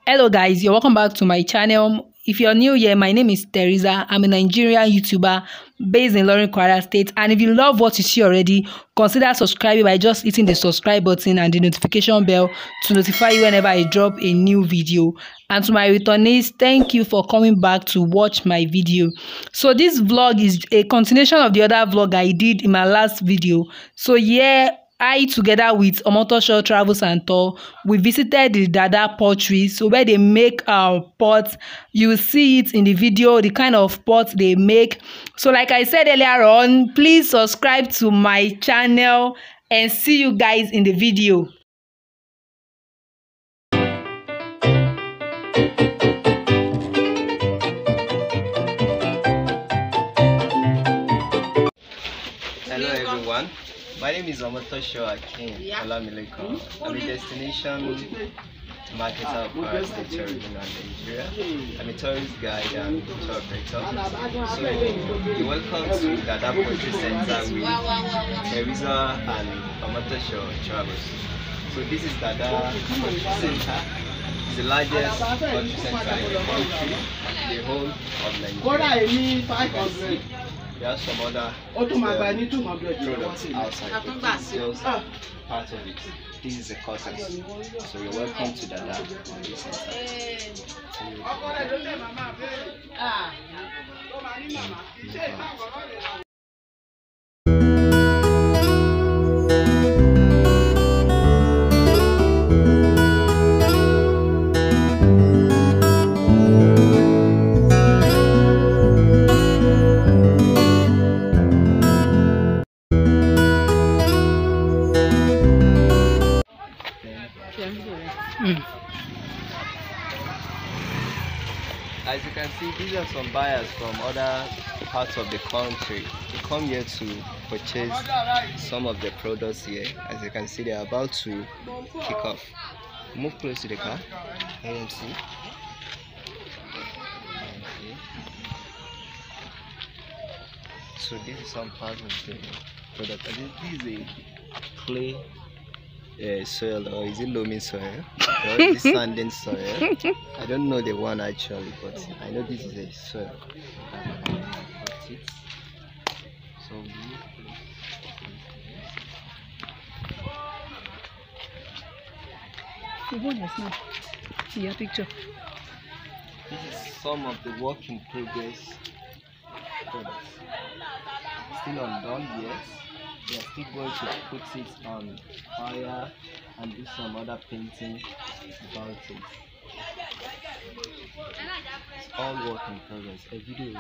Hello guys, you're welcome back to my channel. If you're new here, my name is Teresa. I'm a Nigerian YouTuber based in Ilorin, Kwara State. And if you love what you see already, consider subscribing by just hitting the subscribe button and the notification bell to notify you whenever I drop a new video. And to my returnees, thank you for coming back to watch my video. So this vlog is a continuation of the other vlog I did in my last video. So yeah, I, together with Omotosho Travels and Tours, we visited the Dada Pottery, so where they make pots. You will see it in the video, the kind of pots they make. So like I said earlier on, please subscribe to my channel and see you guys in the video. Hello everyone, my name is Omotosho Hakeem Olamilekan. I'm a destination marketer of Kwara State and Nigeria. I'm a tourist guide and tour operator. So you're welcome to Dada Pottery Centre with Teresa and Omotosho Travels. So this is Dada Pottery Centre. It's the largest pottery centre in the country, the whole of Nigeria. There are some other products outside, but this is just part of it. This is a cotton. So you're welcome to Dada Pottery Centre. As you can see, these are some buyers from other parts of the country. They come here to purchase some of the products here. As you can see, they are about to kick off. Move close to the car. AMC. So this is some part of the product. This is a clay soil, or is it loamy soil, or is it sanding soil? I don't know the one actually, but I know this is a soil. So See your picture. this is some of the work in progress products. Still undone yet. We are still going to put it on fire and do some other painting about it. It's all work in progress. A video will